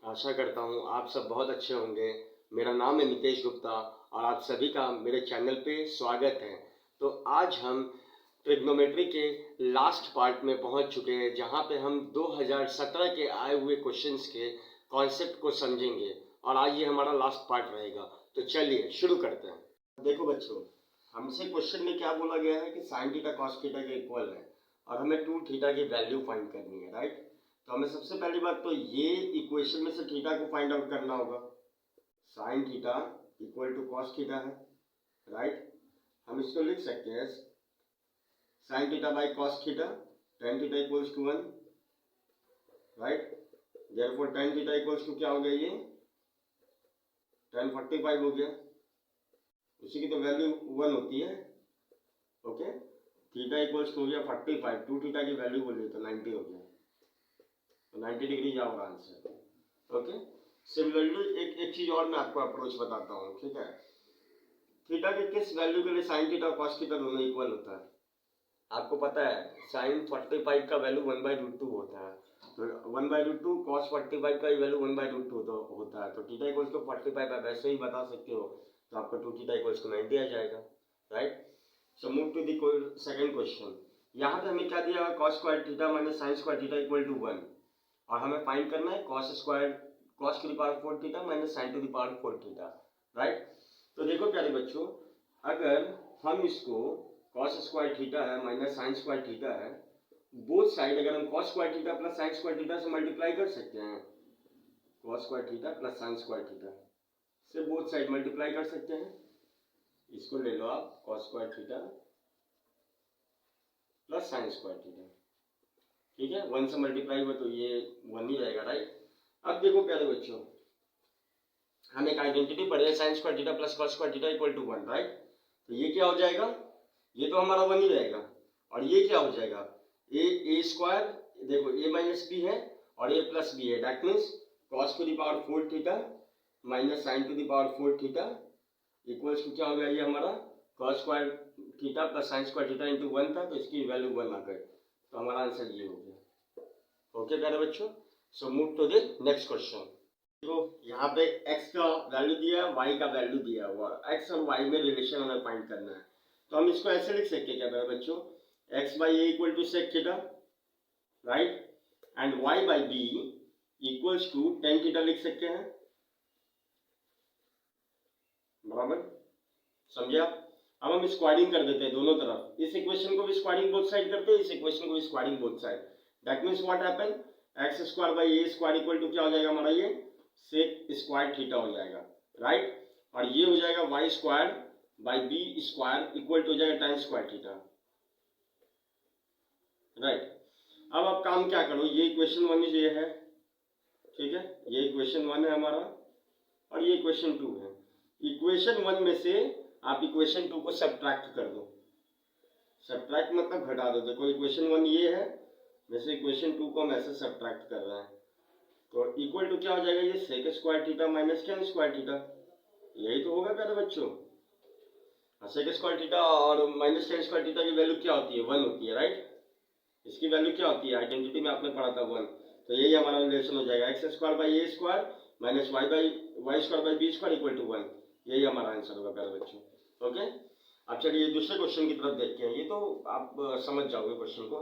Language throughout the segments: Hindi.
आशा करता हूँ आप सब बहुत अच्छे होंगे। मेरा नाम है नितेश गुप्ता और आप सभी का मेरे चैनल पे स्वागत है। तो आज हम ट्रिग्नोमेट्री के लास्ट पार्ट में पहुंच चुके हैं, जहां पे हम 2017 के आए हुए क्वेश्चंस के कॉन्सेप्ट को समझेंगे और आज ये हमारा लास्ट पार्ट रहेगा। तो चलिए शुरू करते हैं। देखो बच्चों, हमसे क्वेश्चन में क्या बोला गया है कि साइन थीटा कॉस थीटा के इक्वल है और हमें 2 थीटा की वैल्यू फाइंड करनी है, राइट। तो हमें सबसे पहली बात तो ये इक्वेशन में से थीटा को फाइंड आउट करना होगा। Sine theta equal to cos theta है, राइट। हम इसको लिख सकते हैं sine theta by cos theta, tan theta equals to 1, right. Therefore tan theta equals to क्या हो गया, ये 1045 हो गया। उसी की तो वैल्यू 1 होती है, ओके। थीटा इक्वल्स टू हो गया 45, 2 थीटा की वैल्यू बोलिए तो 90 हो गया, तो 90 डिग्री जाओगा आंसर, ओके। सिमिलरली एक चीज और मैं आपको अप्रोच बताता हूँ, ठीक है। थीटा के किस वैल्यू के लिए साइन थीटा और कॉस थीटा दोनों इक्वल होता है? आपको पता है साइन 45 का वैल्यू 1/√2 होता है, तो 1/√2 कॉस 45 का वैल्यू 1/√2 होता है। तो थीटा इक्वल्स टू 45 आप ऐसे ही बता सकते हो, तो आपका 2 थीटा इक्वल्स टू 90 आ जाएगा, right. So move to the second question. यहाँ पे हमें क्या दिया है, cos square theta minus sine square theta equal to 1 और हमें फाइंड करना है cos square cos to the power 4 theta minus sine to the power 4 theta, right. तो देखो प्यारे बच्चों, अगर हम इसको कॉस स्क्वायर थीटा है माइनस साइन स्क्वायर थीटा है, बोथ साइड अगर हम cos square theta plus sine square theta से मल्टीप्लाई कर सकते हैं, cos square theta plus sine square theta से बोथ साइड मल्टीप्लाई कर सकते हैं। इसको ले लो आप cos square theta plus sine square theta, ठीक है। 1 से मल्टीप्लाई हुआ तो ये 1 ही रहेगा, राइट। अब देखो प्यारे बच्चों, हम एक आइडेंटिटी पढ़े sine square theta plus cos square theta equal to 1, right. तो ये क्या हो जाएगा, ये तो हमारा 1 ही रहेगा और ये क्या हो जाएगा, ए स्क्वायर, देखो ए माइनस बी है और ए प्लस बी है, that means cos to the power 4 theta minus sine to the power 4 theta equals to क्या हो गया, ये हमारा cos square theta plus sine square theta into 1 था, तो इसकी वैल्यू 1 आ गई, तो हमारा आंसर ये हो गया, ओके प्यारे बच्चों। So move to the next question. तो यहाँ पे x का वैल्यू दिया है, y का वैल्यू दिया हुआ है, x और y में रिलेशन हमें फाइंड करना है। तो हम इसको ऐसे लिख सकते हैं क्या मेरे बच्चों, x by A equal to sec theta, right, and y by B equals to tan theta लिख सकते हैं, बराबर, समझे आप। अब हम स्क्वायरिंग कर देते हैं दोनों तरफ, इस इक्वेशन को भी स्क्वायरिंग बोथ साइड करते हैं, इस इक्वेशन को भी squaring both side, that means what happen, X square by A square equal to क्या हो जाएगा हमारा, ये सेक स्क्वायर थीटा हो जाएगा, राइट। और ये हो जाएगा Y square by B square equal to हो जाएगा टेन स्क्वायर थीटा, राइट। अब आप काम क्या करो, ये इक्वेशन 1 ये है, ठीक है, ये इक्वेशन 1 है हमारा और ये इक्वेशन 2 है। इक्वेशन 1 में से आप इक्वेशन 2 को सब्ट्रैक्ट कर दो, सब्ट्रैक्ट मतलब घटा दो। देखो इक्वेशन 1 ये है, वैसे इक्वेशन 2 को हम ऐसे सब्ट्रैक्ट कर रहे हैं, तो इक्वल टू क्या हो जाएगा, ये sec square theta minus tan square theta, यही तो होगा प्यारे बच्चों। सेक स्क्वायर थीटा और माइनस टेन स्क्वायर थीटा की वैल्यू क्या होती है, 1 होती है, राइट। इसकी वैल्यू क्या होती है, आइडेंटिटी में आपने पढ़ा था 1, तो यही हमारा रिलेशन हो जाएगा, X square by A square minus Y square by B square equal to 1, यही हमारा आंसर होगा प्यारे बच्चों, ओके। अब चलिए दूसरे क्वेश्चन की तरफ देखते हैं, ये तो आप समझ जाओगे क्वेश्चन को।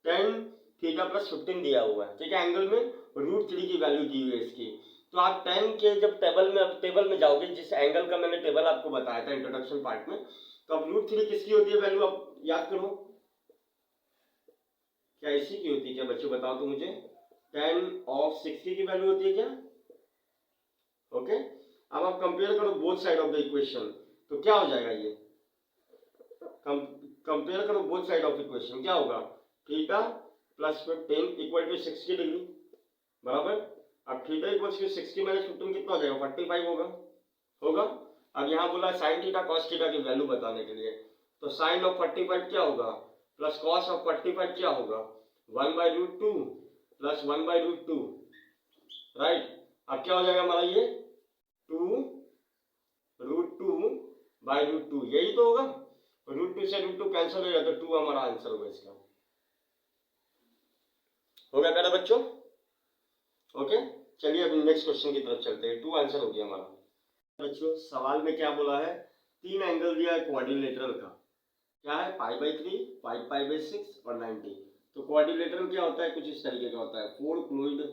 टेन थीटा प्लस 15 दिया हुआ है, ठीक है, एंगल में √3 की वैल्यू दी हुई है इसकी। तो आप टेन के जब टेबल में जाओगे, जिस एंगल का मैंने टेबल आपको बताया था इंट्रोडक्शन पार्ट में, तो अब √3 किसकी होती है वैल्यू, आप याद करो, क्या इसी की होती है क्या बच्चों, बताओ तो मुझे, टेन ऑफ 60 की वैल्यू होती है क्या, ओके। अब आप कंपेयर करो both side of the equation, तो क्या हो जाएगा, ये कंपेयर करो बोथ साइड ऑफ इक्वेशन, क्या होगा, theta plus 15 equal to 60 degree, बराबर। अब थीटा इक्वल टू 60 माइनस 15 कितना हो जाएगा, 45 होगा। अब यहाँ बोला साइन थीटा कॉस थीटा की वैल्यू बताने के लिए, तो साइन ऑफ 45 क्या होगा प्लस कॉस ऑफ 45 क्या होगा, 1/√2 प्लस 1/√2, राइट। अब क्या हो जाएगा हमारा, ये 2√2/√2, यही तो होगा, √2 से √2 कैंसिल हो जाता है, 2 हमारा आंसर होगा इसका, हो गया प्यारे बच्चों, ओके। चलिए अभी नेक्स्ट क्वेश्चन की तरफ चलते हैं। 2 आंसर हो गया हमारा। बच्चों सवाल में क्या बोला है, 3 एंगल दिया है क्वाड्रिलेटरल का, क्या है π/3, 5π/6 और 90। तो क्वाड्रिलेटरल क्या होता है, कुछ इस तरीके का होता है। 4 क्लोइड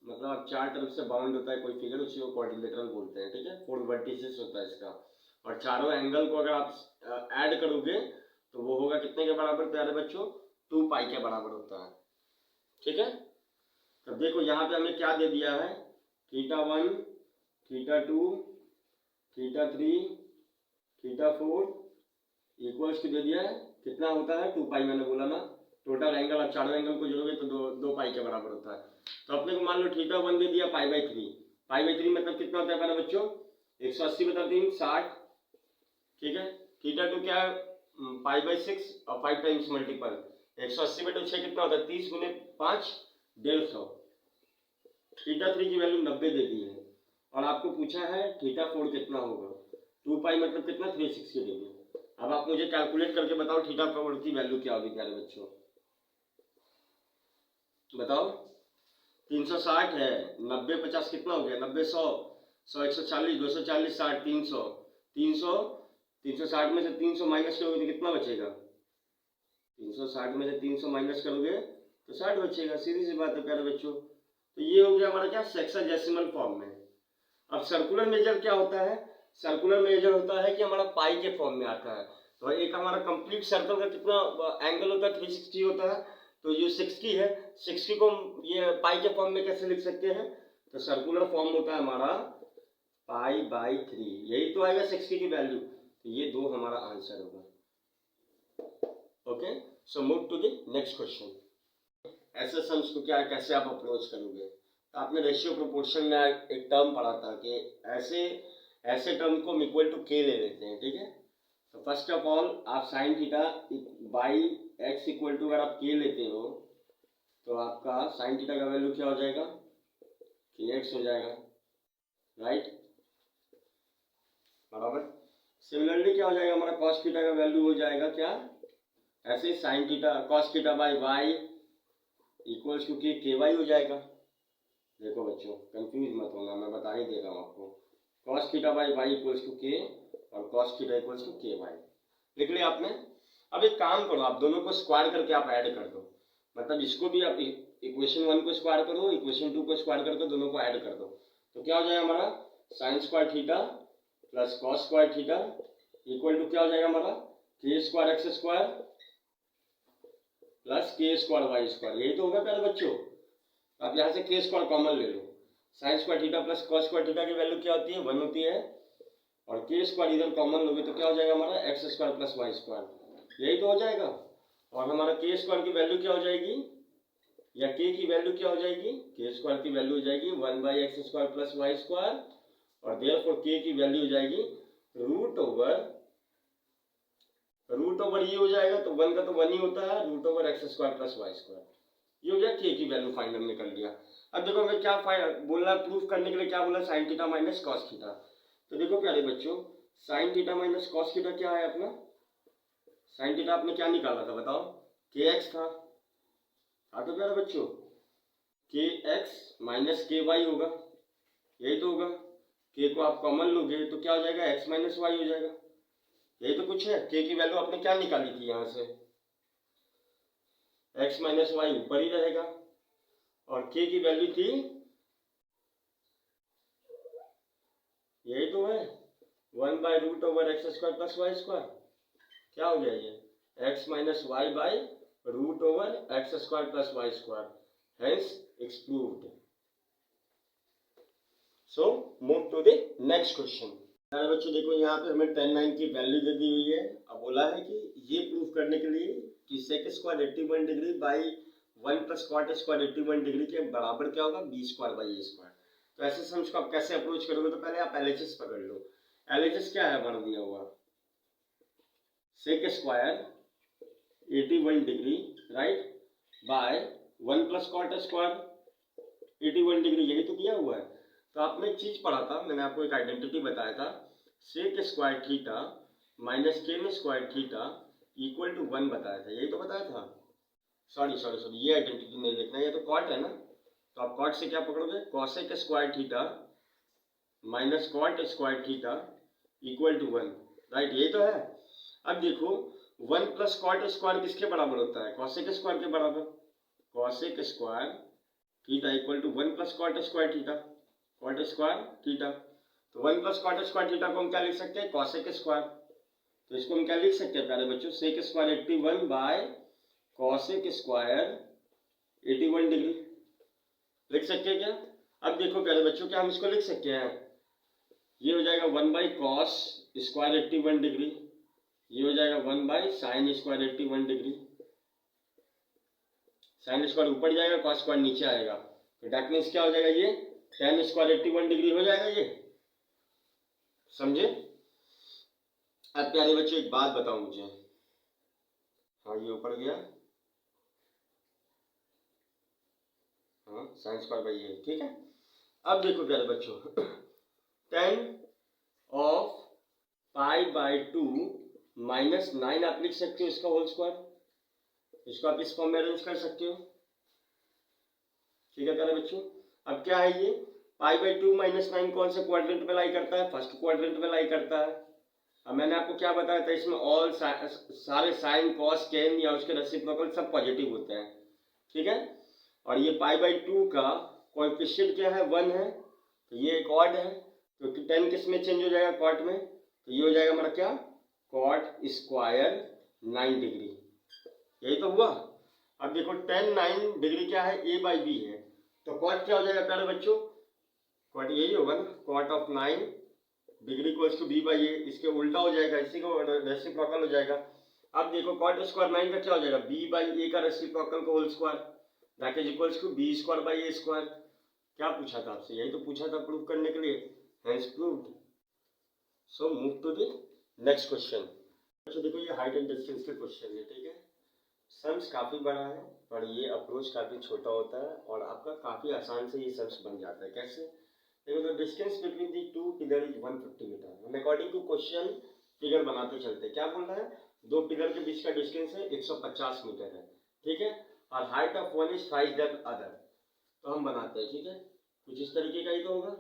मतलब आप 4 तरफ से बाउंड होता है कोई फिगर, उसी को क्वाड्रिलेटरल बोलते हैं, ठीक है। 4 वर्टिसेस होता है इसका, और चारों एंगल को अगर आप ऐड करोगे तो वो होगा कितने के बराबर प्यारे बच्चों, 2π के बराबर होता है, ठीक है। तो देखो यहाँ पे हमें क्या दे दिया है, θ1, θ2, θ3, θ4 इक्वल्स टू दे दिया है, कितना होता है 2π, मैंने बोला ना। टोटल एंगल आप चारों एंगल को जोड़ोगे तो 2π के बराबर होता है। तो अपने को मान लो θ1 दे दिया π/3, π/3 मतलब कितना होता है मेरा बच्चों, 180 बटा 3 60, ठीक है। θ2 क्या है π/6 और 5 टाइम्स मल्टीपल, 180 बटे 6 कितना होता है 30 गुने 5 150। θ3 की वैल्यू 90 दे दी है, और आपको पूछा है θ4 कितना होगा, 2π मतलब कितना 360 डिग्री। अब आप मुझे कैलकुलेट करके बताओ θ4 की वैल्यू क्या होगी प्यारे बच्चों, बताओ। 360 है, 90 50 कितना हो गया, 90 100 100 140 240 60 300 300 360 में से 300 माइनस करोगे तो कितना बचेगा, 360 में से 300 माइनस करोगे तो 60 बचेगा, सीधी सी बात है प्यारे बच्चों। तो ये हो गया हमारा क्या, सेक्साडेसिमल फॉर्म में। अब सर्कुलर मेजर क्या होता है, सर्कुलर मेजर होता है कि हमारा पाई के फॉर्म में आता है। तो एक हमारा कंप्लीट सर्कल का कितना एंगल होता है 360 होता है। तो ये 60 है, 60 को ये पाई के फॉर्म में कैसे लिख सकते हैं, तो सर्कुलर फॉर्म होता है हमारा π/3, यही तो आएगा 60 की वैल्यू। तो ये 2 हमारा आंसर होगा। Okay, so move to the next question. ऐसे सम्स को क्या कैसे आप अप्रोच करोगे, तो आपने रेशियो प्रोपोर्शन में एक टर्म पढ़ा था कि ऐसे टर्म को हम इक्वल टू के ले लेते हैं, ठीक है। तो फर्स्ट ऑफ ऑल आप sine theta by X equal to अगर आप के लेते हो तो आपका साइन थीटा का वैल्यू क्या हो जाएगा, के एक्स हो जाएगा, राइट, बराबर। सिमिलरली क्या हो जाएगा हमारा कॉस थीटा का वैल्यू हो जाएगा क्या, ऐसे sine theta cos theta by Y equals to K Y हो जाएगा। देखो बच्चों कंफ्यूज मत होना, मैं बता ही दे रहा हूँ आपको। Cos theta by Y equals to K और cos theta equals to K Y लिख लिया आपने। अब एक काम करो, आप दोनों को स्क्वायर करके आप ऐड कर दो, मतलब इसको भी आप इक्वेशन 1 को स्क्वायर करो, इक्वेशन 2 को स्क्वायर करके दोनों को ऐड कर दो। तो क्या हो जाएगा हमारा sine square theta plus cos square theta equal to क्या हो जाएगा हमारा K square X square plus K square Y square, यही तो होगा प्यारे बच्चों। आप यहाँ से के स्क्वायर कॉमन ले लो, sine square theta plus cos square theta की वैल्यू क्या होती है 1 होती है, और के स्क्वायर इधर कॉमन लोगे तो क्या हो जाएगा हमारा X square plus Y square, यही तो हो जाएगा। और हमारा के स्क्वायर की वैल्यू क्या हो जाएगी, या के की वैल्यू क्या हो जाएगी, के स्क्वायर की वैल्यू हो जाएगी 1/x square plus Y square, और देयरफॉर के की वैल्यू हो जाएगी रूट ओवर ये हो जाएगा, तो 1 का तो 1 ही होता है, root over x square plus Y square, ये हो गया के की वैल्यू फाइनल में कर लिया। अब देखो हमें क्या बोलना है, प्रूफ करने के लिए क्या बोला, sine theta minus cos theta. तो देखो प्यारे बच्चों sine theta minus cos theta क्या है अपना, साइन थीटा आपने क्या निकाला था बताओ, के एक्स था, तो प्यारे बच्चों के एक्स माइनस के वाई होगा, यही तो होगा। के को आप कॉमन लोगे तो क्या हो जाएगा एक्स माइनस वाई हो जाएगा, यही तो कुछ है। के की वैल्यू आपने क्या निकाली थी यहाँ से, एक्स माइनस वाई ऊपर ही रहेगा, और के की वैल्यू थी यही तो है 1/रूट over x square plus Y square, क्या हो गया ये x minus y by root over x square plus Y square, hence it's proved. So move to the next question. अरे बच्चों देखो यहाँ पे हमें tan 9 की वैल्यू दे दी हुई है। अब बोला है कि ये प्रूफ करने के लिए कि sec square 81 degree by 1 plus cot square 81 degree के बराबर क्या होगा B square by A square. तो ऐसे सम्स को आप कैसे अप्रोच करोगे, तो पहले आप LHS पकड़ लो। LHS क्या है हमारा दिया हुआ, sec square 81 degree right by 1 plus cot square 81 degree, यही तो दिया हुआ है। तो आपने एक चीज पढ़ा था, मैंने आपको एक आइडेंटिटी बताया था, sec square theta minus tan square theta equal to 1 बताया था, यही तो बताया था। सॉरी ये आइडेंटिटी नहीं लिखना, ये तो कॉट है ना, तो आप कॉट से क्या पकड़ोगे, cosec square theta minus cot square theta equal to 1, right, यही तो है। अब देखो 1 प्लस कॉट स्क्वायर किसके बराबर होता है, कॉसेक स्क्वायर के बराबर, cosec square theta equal to 1 plus cot square theta, cot square theta. तो 1 प्लस कॉट स्क्वायर थीटा को हम क्या लिख सकते हैं, कॉसेक स्क्वायर। तो इसको हम क्या लिख सकते हैं प्यारे बच्चों, sec square 81 by cosec square 81 degree लिख सकते हैं क्या। अब देखो प्यारे बच्चों, क्या हम इसको लिख सकते हैं, ये हो जाएगा 1 बाई कॉस स्क्वायर 81 डिग्री, ये हो जाएगा 1 by sine square 81 degree. Sine square ऊपर जाएगा, कॉस स्क्वायर नीचे आएगा, तो दैट मीन्स क्या हो जाएगा, ये tan स्क्वायर 81 डिग्री हो जाएगा, ये समझे। अब प्यारे बच्चों एक बात बताओ मुझे, हाँ ये ऊपर गया, हाँ साइन स्क्वायर बाई ये, ठीक है। अब देखो प्यारे बच्चों tan of pi by 2 minus 9 आप लिख सकते हो इसका होल स्क्वायर, इसको आप इस फॉर्म में अरेंज कर सकते हो, ठीक है प्यारे बच्चों। अब क्या है ये पाई बाई 2 माइनस 9 कौन से क्वाड्रेंट में लाई करता है, फर्स्ट क्वाड्रेंट में लाई करता है। अब मैंने आपको क्या बताया था, इसमें ऑल सारे साइन कॉस टेन या उसके रेसिप्रोकल सब पॉजिटिव होते हैं, ठीक है। और ये पाई बाई 2 का कोएफिशिएंट क्या है, 1 है, तो ये एक ऑड है, क्योंकि तो 10 किस में चेंज हो जाएगा, कॉट में, तो ये हो जाएगा हमारा क्या, कॉट स्क्वायर 9 डिग्री, यही तो हुआ। अब देखो tan 9 डिग्री क्या है, a बाई बी है, तो कॉट क्या हो जाएगा प्यारे बच्चों, कॉट यही होगा ना, कॉट ऑफ 9 डिग्री को इसको b बाई ए, इसके उल्टा हो जाएगा, इसी को रेसिप्रोकल हो जाएगा। अब देखो कॉट स्क्वायर 9 का क्या हो जाएगा, b बाई ए का रेसिप्रोकल का whole square, that is equals to b square by A square. क्या पूछा था आपसे, यही तो पूछा था प्रूव करने के लिए, hence proved. So move to the next question. अच्छा देखो ये हाइट एंड डिस्टेंस के क्वेश्चन है, ठीक है। सम्स काफ़ी बड़ा है और ये अप्रोच काफ़ी छोटा होता है और आपका काफ़ी आसान से ये सम्स बन जाता है। कैसे, देखो the distance between the two pillar is 150 metre. हम अकॉर्डिंग टू क्वेश्चन फिगर बनाते चलते, क्या बोल रहा है, दो पिलर के बीच का डिस्टेंस है 150 मीटर है, ठीक है, और height of one is 5 then other. तो हम बनाते हैं, ठीक है, कुछ इस तरीके का ही तो होगा।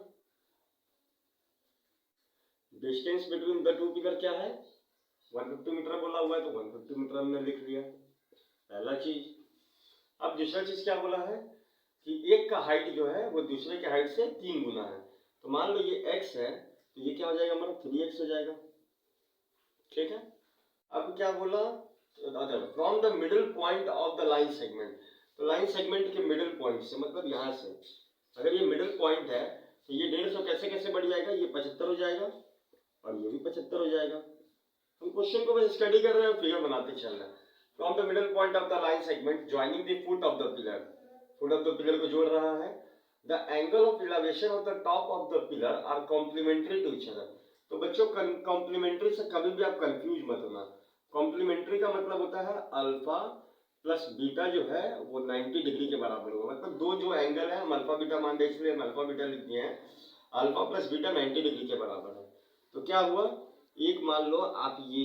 Distance between the two pillar क्या है, 150 मीटर बोला हुआ है, तो 150 मीटर हमने लिख लिया, पहला चीज। अब दूसरा चीज क्या बोला है कि एक का हाइट जो है वो दूसरे के हाइट से 3 गुना है। तो मान लो ये x है, तो ये क्या हो जाएगा हमारा 3x हो जाएगा, ठीक है। अब क्या बोला, from the middle point of the line segment, तो लाइन सेगमेंट के मिडिल पॉइंट से, मतलब यहाँ से अगर ये मिडिल पॉइंट है तो ये 150 कैसे कैसे बढ़ जाएगा, ये 75 हो जाएगा और ये भी 75 हो जाएगा। हम क्वेश्चन को बस स्टडी कर रहे हैं, फिगर बनाते चल रहे हैं। From the middle point of the line segment joining the foot of the pillar, foot of the pillar को जोड़ रहा है, the angle of elevation of the top of the pillar are complementary to each other। तो बच्चों complementary से कभी भी आप कंफ्यूज मत होना। complementary का मतलब होता है अल्फा प्लस बीटा जो है वो 90 डिग्री के बराबर होगा, मतलब दो जो एंगल है हम अल्फा बीटा मान रहे इसलिए हम अल्फा बीटा लिख दिए हैं, अल्फा प्लस बीटा 90 डिग्री के बराबर है। तो क्या हुआ, एक मान लो आप ये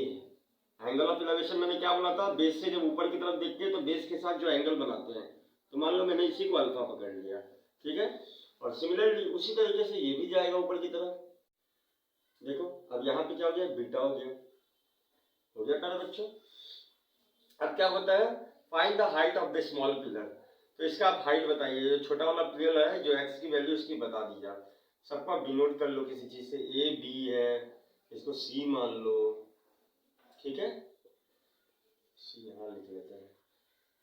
एंगल ऑफ इलेवेशन मैंने क्या बोला था, बेस से जब ऊपर की तरफ देखते हैं तो बेस के साथ जो एंगल बनाते हैं, तो मान लो मैंने इसी को अल्फा पकड़ लिया, ठीक है, और सिमिलरली उसी तरीके से ये भी जाएगा ऊपर की तरफ। देखो अब यहाँ पे क्या हो गया, बीटा हो गया प्यारे बच्चों। अब क्या होता है, find the height of the small pillar. तो इसका आप हाइट बताइए, जो छोटा वाला पिलर है जो एक्स की वैल्यू उसकी बता दीजिए आप, सबको आप डिनोट कर लो किसी चीज से, ए बी है, इसको सी मान लो, ठीक है, सी यहाँ लिख लेते हैं,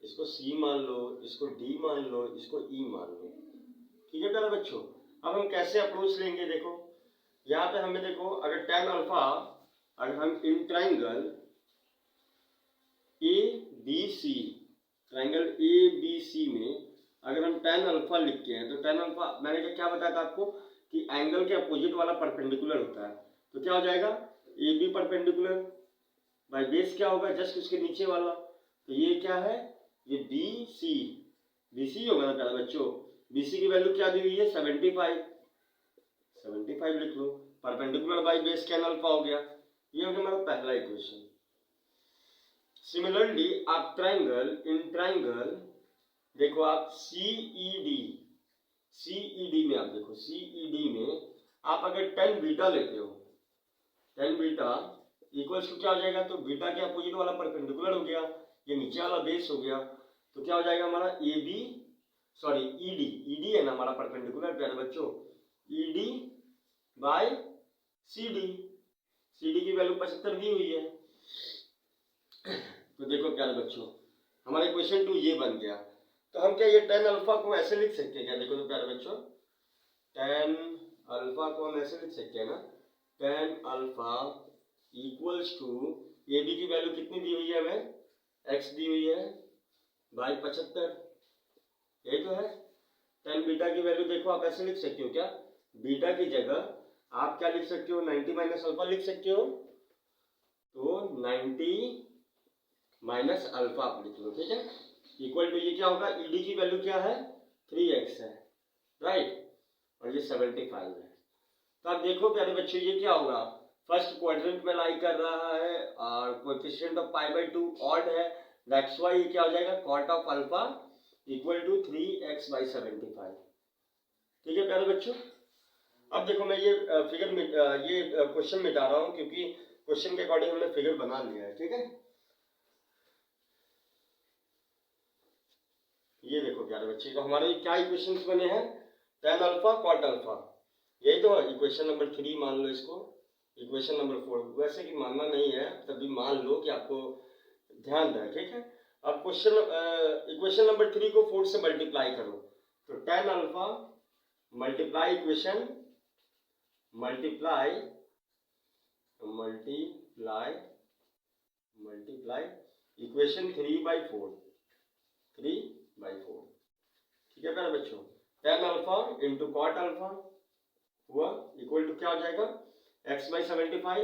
इसको सी मान लो, इसको डी मान लो, इसको ई मान लो, ठीक है प्यारे बच्चों। अब हम कैसे अप्रोच लेंगे, देखो यहाँ पे हमें देखो, अगर tan अल्फा, अगर हम इन triangle A B C, triangle A B C में अगर हम tan अल्फा लिख के हैं, तो tan अल्फा मैंने क्या बताया था आपको कि एंगल के अपोजिट वाला परपेंडिकुलर होता है, तो क्या हो जाएगा, A B perpendicular by base क्या होगा, जस्ट उसके नीचे वाला, तो ये क्या है, ये बी सी होगा ना प्यारे बच्चों। बी सी की वैल्यू क्या दी हुई है, 75 लिख लो, perpendicular by base tan alpha हो गया, ये हो गया हमारा पहला इक्वेशन। सिमिलरली आप इन ट्राइंगल देखो आप सी ई डी CED में आप देखो, CED में आप अगर टेन बीटा लेते हो, टेन बीटा इक्वल्स टू क्या हो जाएगा, तो बीटा के अपोजिट वाला परपेंडिकुलर हो गया, ये नीचे वाला बेस हो गया, तो क्या हो जाएगा हमारा AB, सॉरी ED है ना हमारा परपेंडिकुलर प्यारे बच्चों, ED बाय CD की वैल्यू 75 दी हुई है। तो देखो प्यारे बच्चों हमारा इक्वेशन 2 ये बन गया। तो हम क्या ये टेन अल्फा को ऐसे लिख सकते हैं क्या, देखो तो प्यारे बच्चों टेन अल्फा को हम ऐसे लिख सकते हैं ना, tan alpha equals to AB की वैल्यू कितनी दी हुई है हमें, x दी हुई है बाई 75, यही तो है। टेन बीटा की वैल्यू देखो आप ऐसे लिख सकते हो क्या, बीटा की जगह आप क्या लिख सकते हो, 90 माइनस अल्फा लिख सकते हो, तो 90 माइनस अल्फा आप लिख लो, ठीक है, इक्वल टू ये क्या होगा, ED की वैल्यू क्या है 3x है, राइट, और ये 75 है। तो आप देखो प्यारे बच्चों ये क्या होगा, फर्स्ट क्वाड्रेंट में लाई कर रहा है और coefficient of pi by 2 odd है, दैट्स व्हाई ये क्या हो जाएगा, cot of alpha equal to 3x by 75, ठीक है प्यारे बच्चों। अब देखो मैं ये ये क्वेश्चन मिटा रहा हूँ क्योंकि क्वेश्चन के अकॉर्डिंग हमने फिगर बना लिया है, ठीक है। ये देखो प्यारे बच्चे, तो हमारे क्या इक्वेशंस बने हैं, टेन अल्फा कॉट अल्फा, यही तो इक्वेशन नंबर 3 मान लो इसको, इक्वेशन नंबर 4 वैसे कि मानना नहीं है तभी मान लो कि आपको ध्यान रहे, ठीक है। अब क्वेश्चन इक्वेशन नंबर 3 को 4 से मल्टीप्लाई करो, तो tan alpha multiply equation multiply equation 3/4, ठीक है मेरे बच्चों। Tan alpha into cot alpha हुआ इक्वल टू क्या हो जाएगा, x/75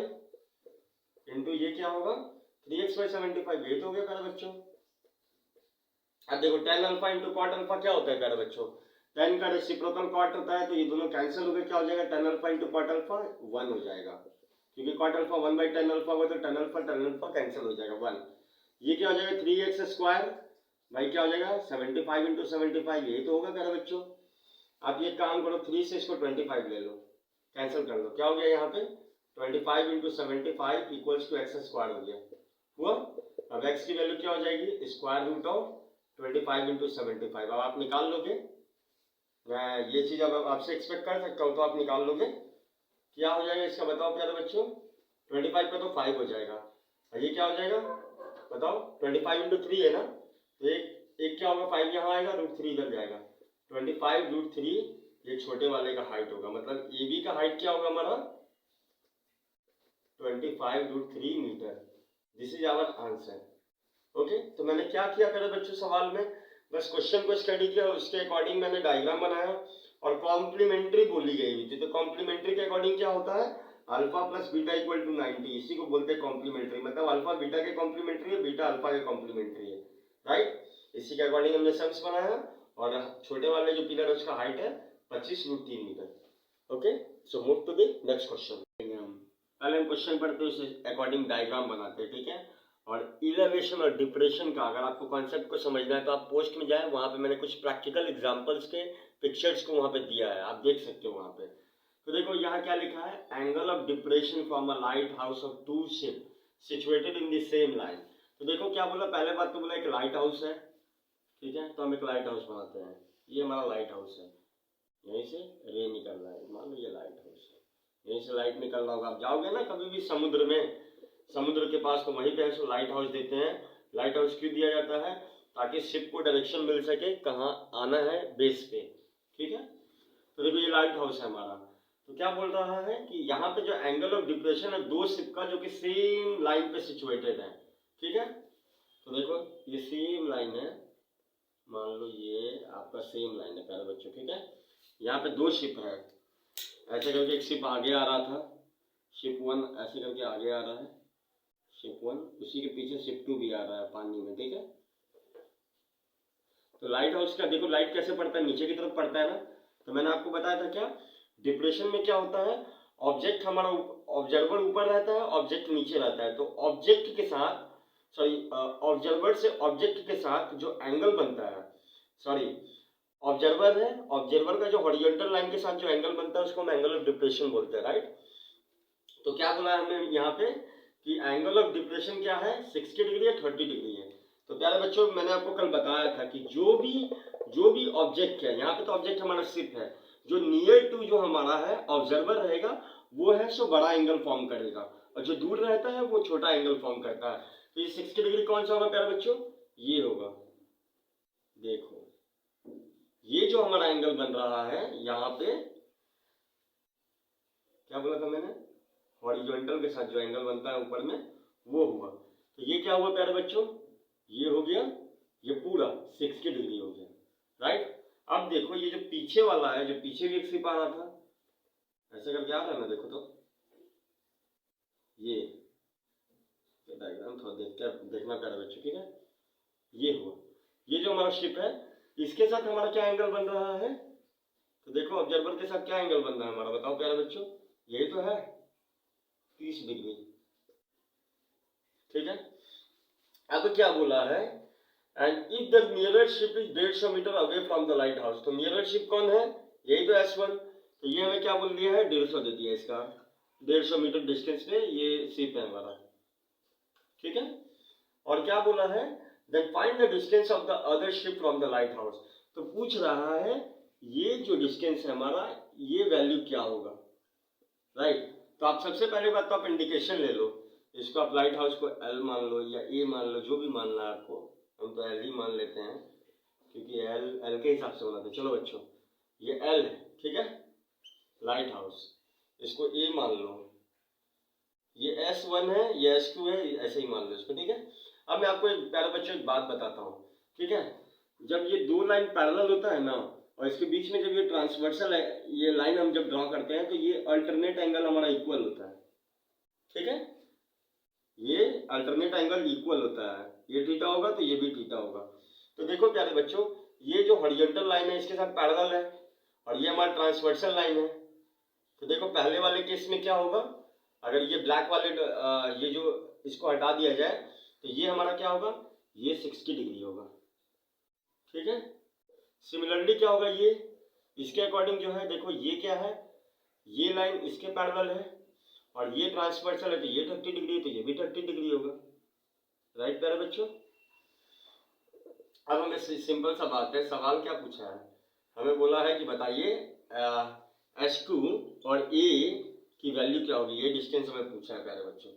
इंटू ये क्या होगा 3x/75, ये तो हो गया मेरे बच्चों। अब देखो tan alpha into cot alpha क्या होता है मेरे बच्चों, टेन का रेसिप्रोकल कॉट होता है, तो ये दोनों कैंसिल हो गए, क्या हो जाएगा tan alpha into cot alpha 1 हो जाएगा, क्योंकि कॉट अल्फा 1/10 अल्फा हुआ तो टेन अल्फा कैंसिल हो जाएगा 1। ये क्या हो जाएगा 3x² भाई क्या हो जाएगा 75 इंटू 75, यही तो होगा मेरे बच्चों। आप ये काम करो 3 से इसको 25 ले लो, कैंसिल कर लो, क्या हो गया यहाँ पे 25 इंटू 75 इक्वल्स टू x² हो गया हुआ। अब x की वैल्यू क्या हो जाएगी स्क्वायर रूट ऑफ 25 इंटू 75, अब आप निकाल लोगे, मैं ये चीज अब आपसे एक्सपेक्ट कर सकता हूँ, तो आप निकाल लोगे क्या हो जाएगा इसका, बताओ प्यारे बच्चों 25 पे तो 5 हो जाएगा, और ये क्या हो जाएगा बताओ 25 इंटू 3 है ना, तो एक क्या होगा 5 यहाँ आएगा, √3 इधर जाएगा, 25 √3 ये छोटे वाले का हाइट होगा, मतलब AB का हाइट क्या होगा हमारा 25 √3 metre, this is our answer. Okay, तो मैंने क्या किया मेरे बच्चों सवाल में, बस क्वेश्चन को स्टडी किया, उसके अकॉर्डिंग मैंने डायग्राम बनाया और कॉम्प्लीमेंट्री बोली गई हुई थी, तो कॉम्प्लीमेंट्री के अकॉर्डिंग क्या होता है alpha plus beta equal to 90, इसी को बोलते हैं कॉम्प्लीमेंट्री, मतलब अल्फा बीटा के कॉम्प्लीमेंट्री है, बीटा अल्फा के कॉम्प्लीमेंट्री है, राइट। इसी के अकॉर्डिंग हमने सम्स बनाया और छोटे वाले जो पिलर है उसका हाइट है 25 √3 metre. Okay, so move to the next question. पहले हम क्वेश्चन पढ़ते हैं उस अकॉर्डिंग डायग्राम बनाते हैं, ठीक है। और इलेवेशन और डिप्रेशन का अगर आपको कॉन्सेप्ट को समझना है तो आप पोस्ट में जाएं, वहां पे मैंने कुछ प्रैक्टिकल एग्जांपल्स के पिक्चर्स को वहां पे दिया है, आप देख सकते हो वहां पे। तो देखो यहाँ क्या लिखा है, angle of depression from a lighthouse of two ship situated in the same line. तो देखो क्या बोला, पहले बात तो बोला एक लाइट हाउस है, ठीक है, तो हम एक लाइट हाउस बनाते हैं, ये हमारा लाइट हाउस है, यहीं से रे निकल रहा है, मान लो ये लाइट हाउस है, यहीं से लाइट निकल रहा होगा, आप जाओगे ना कभी भी समुद्र में, समुद्र के पास तो वहीं पे लाइट हाउस देते हैं। लाइट हाउस क्यों दिया जाता है, ताकि शिप को डायरेक्शन मिल सके कहाँ आना है बेस पे, ठीक है। तो देखो ये लाइट हाउस है हमारा, तो क्या बोल रहा है कि यहाँ पे जो एंगल ऑफ डिप्रेशन है दो शिप का जो कि सेम लाइन पे सिचुएटेड है, ठीक है। तो देखो ये सेम लाइन है, मान लो ये आपका सेम लाइन है प्यारे बच्चों, ठीक है। यहाँ पे दो शिप है, ऐसे करके एक शिप आगे आ रहा था, शिप 1 ऐसे करके आगे आ रहा है, शिप 1 उसी के पीछे शिप 2 भी आ रहा है पानी में, ठीक है। तो लाइट हाउस का देखो लाइट कैसे पड़ता है, नीचे की तरफ पड़ता है ना, तो मैंने आपको बताया था क्या डिप्रेशन में क्या होता है, ऑब्जेक्ट हमारा ऑब्जर्वर ऊपर रहता है, ऑब्जेक्ट नीचे रहता है, तो ऑब्जेक्ट के साथ ऑब्जर्वर से ऑब्जेक्ट के साथ जो एंगल बनता है, ऑब्जर्वर है, ऑब्जर्वर का जो हॉरिजॉन्टल लाइन के साथ जो एंगल बनता है उसको हम एंगल ऑफ डिप्रेशन बोलते हैं, राइट। तो क्या बोला है हमें यहाँ पे कि एंगल ऑफ डिप्रेशन क्या है, 60 डिग्री या 30 डिग्री है। तो प्यारे बच्चों मैंने आपको कल बताया था कि जो भी ऑब्जेक्ट है, यहाँ पे तो ऑब्जेक्ट हमारा शिप है, जो नियर टू जो हमारा है ऑब्जर्वर रहेगा वो है सो बड़ा एंगल फॉर्म करेगा, और जो दूर रहता है वो छोटा एंगल फॉर्म करता है। तो ये 60 डिग्री कौन सा होगा प्यारे बच्चों, ये होगा। देखो ये जो हमारा एंगल बन रहा है यहाँ पे, क्या बोला था मैंने, हॉरिजॉन्टल के साथ जो एंगल बनता है ऊपर में वो हुआ। तो ये क्या हुआ प्यारे बच्चों, ये हो गया, ये पूरा 60 डिग्री हो गया, राइट। अब देखो ये जो पीछे वाला है, जो पीछे भी एक शिप आ रहा था, ऐसे करके आ रहा है ना, देखो तो ये डायग्राम थोड़ा देखना प्यारे बच्चों, ठीक है। ये हुआ, ये जो हमारा शिप है इसके साथ हमारा क्या एंगल बन रहा है, तो देखो ऑब्जर्वर के साथ क्या एंगल बन रहा है हमारा, बताओ प्यारे बच्चों, यही तो है 30 डिग्री, ठीक है। अब क्या बोला है, and if the nearest ship is 150 metre away from the lighthouse, तो नियरेस्ट शिप कौन है, यही तो S1, तो ये हमें क्या बोल दिया है, 150 दे दिया, इसका 150 मीटर डिस्टेंस पे ये शिप है हमारा, ठीक है। और क्या बोला है, then find the distance of the other ship from the lighthouse, तो पूछ रहा है ये जो डिस्टेंस है हमारा ये वैल्यू क्या होगा, राइट। तो आप सबसे पहले बात तो आप इंडिकेशन ले लो, इसको आप लाइट हाउस को L मान लो या A मान लो, जो भी मानना है आपको, हम तो L ही मान लेते हैं क्योंकि L के हिसाब से बनाते हैं। चलो बच्चों ये L है, ठीक है, लाइट हाउस, इसको A मान लो, ये S1 है, ये S2 है, ऐसे ही मान लो इसको, ठीक है। अब मैं आपको एक प्यारे बच्चों एक बात बताता हूँ, ठीक है। जब ये दो लाइन पैरेलल होता है ना, और इसके बीच में जब ये ट्रांसवर्सल है, ये लाइन हम जब ड्रॉ करते हैं तो ये अल्टरनेट एंगल हमारा इक्वल होता है, ठीक है। ये अल्टरनेट एंगल इक्वल होता है, ये थीटा होगा तो ये भी थीटा होगा। तो देखो प्यारे बच्चों ये जो हॉरिजॉन्टल लाइन है इसके साथ पैरेलल है, और ये हमारा ट्रांसवर्सल लाइन है। तो देखो पहले वाले केस में क्या होगा, अगर ये ब्लैक वाले ये जो इसको हटा दिया जाए तो ये हमारा क्या होगा, ये 60 डिग्री होगा, ठीक है। सिमिलरली क्या होगा, ये इसके अकॉर्डिंग जो है, देखो ये क्या है, ये लाइन इसके पैरेलल है और ये ट्रांसवर्सल है, तो ये 30 डिग्री है तो ये भी 30 डिग्री होगा, राइट प्यारे बच्चों। अब हमें सिंपल सा बात है, सवाल क्या पूछा है, हमें बोला है कि बताइए S2 और A की वैल्यू क्या होगी, ये डिस्टेंस हमें पूछा है प्यारे बच्चों,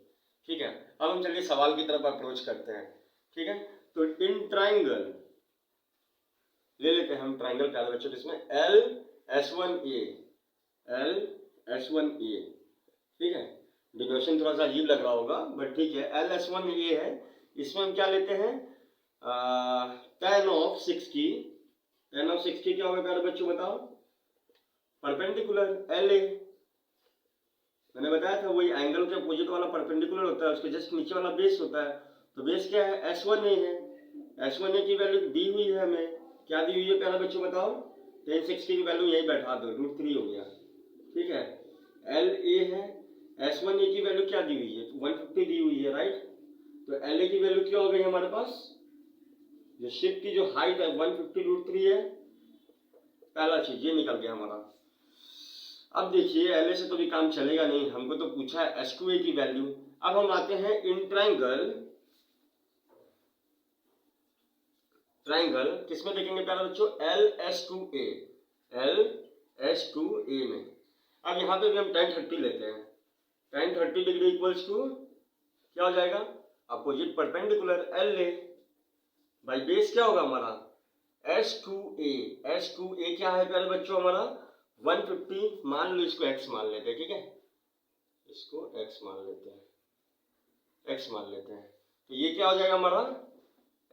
ठीक है। अब हम चलिए सवाल की तरफ अप्रोच करते हैं, ठीक है। तो इन ट्राइंगल ले लेते हैं हम ट्राइंगल प्यारे बच्चों, जिसमें LS1A, LS1A, ठीक है। डिनोशन थोड़ा सा अजीब लग रहा होगा बट ठीक है, LS1A है, इसमें हम क्या लेते हैं, tan of 60, tan of 60 क्या होगा प्यारे बच्चों बताओ, परपेंडिकुलर LA, मैंने बताया था वही एंगल के अपोजिट वाला परपेंडिकुलर होता है, उसके जस्ट नीचे वाला बेस होता है, तो बेस क्या है, S1A है, S1A की वैल्यू दी हुई है हमें, क्या दी हुई है प्यारे बच्चों बताओ, tan 60 की वैल्यू यही बैठा दो, √3 हो गया, ठीक है। LA है, S1A की वैल्यू क्या दी हुई है, 150 दी हुई है, राइट। तो LA की वैल्यू क्या हो गई हमारे पास, जो शिप की जो हाइट है 150 √3 है, पहला चीज ये निकल गया हमारा। अब देखिए LA से तो भी काम चलेगा नहीं, हमको तो पूछा है S2A की वैल्यू। अब हम आते हैं इन ट्राइंगल किसमें देखेंगे प्यारे बच्चों, LS2A, LS2A में। अब यहाँ पे भी हम tan 30 लेते हैं, tan 30 डिग्री इक्वल्स टू क्या हो जाएगा, opposite perpendicular LA by base क्या होगा हमारा S2A, S2A क्या है प्यारे बच्चों हमारा 150, मान लो इसको x मान लेते हैं, ठीक है, इसको x मान लेते हैं, x मान लेते हैं, तो ये क्या हो जाएगा हमारा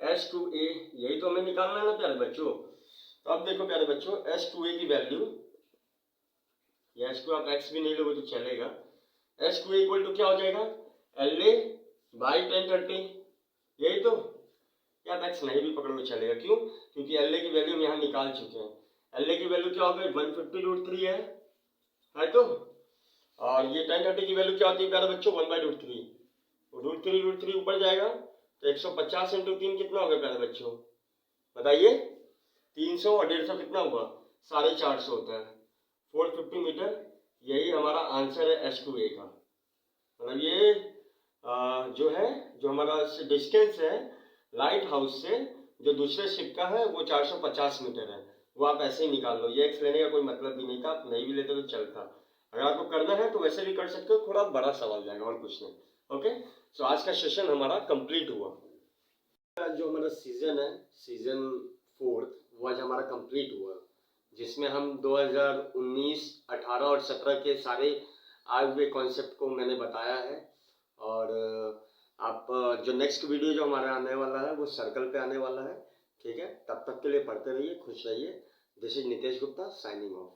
S2A, यही तो हमें निकालना है ना प्यारे बच्चों। तो अब देखो प्यारे बच्चों S2A की वैल्यू, या इसको आप x भी नहीं लोगे तो चलेगा, S2A इक्वल टू क्या हो जाएगा LA बाई tan 30, यही तो, या आप x नहीं भी पकड़ लो चलेगा, क्यों, क्योंकि LA की वैल्यू हम यहाँ निकाल चुके हैं, LA की वैल्यू क्या हो गई 150 √3 है तो, और ये tan 30 की वैल्यू क्या होती है प्यारे बच्चों 1/√3, √3 ऊपर जाएगा तो 150 × 3 कितना होगा प्यारे बच्चों बताइए, 300 और 150 कितना हुआ, 450 होता है, 450 मीटर। यही हमारा आंसर है S2A का। मतलब ये जो है, जो हमारा डिस्टेंस है लाइट हाउस से जो दूसरे शिप का है वो 450 मीटर है। वो आप ऐसे ही निकाल लो, ये एक्स लेने का कोई मतलब भी नहीं था, आप नहीं भी लेते तो चलता। अगर आपको करना है तो वैसे भी कर सकते हो, थोड़ा बड़ा सवाल जाएगा और कुछ नहीं। ओके, सो आज का सेशन हमारा कंप्लीट हुआ। जो हमारा सीजन है, सीजन 4 वो आज हमारा कंप्लीट हुआ, जिसमें हम 2019, 18 और 17 के सारे आए हुए कॉन्सेप्ट को मैंने बताया है। और आप जो नेक्स्ट वीडियो जो हमारा आने वाला है वो सर्कल पे आने वाला है। ठीक है, तब तक के लिए पढ़ते रहिए, खुश रहिए। This is Nitesh Gupta signing off.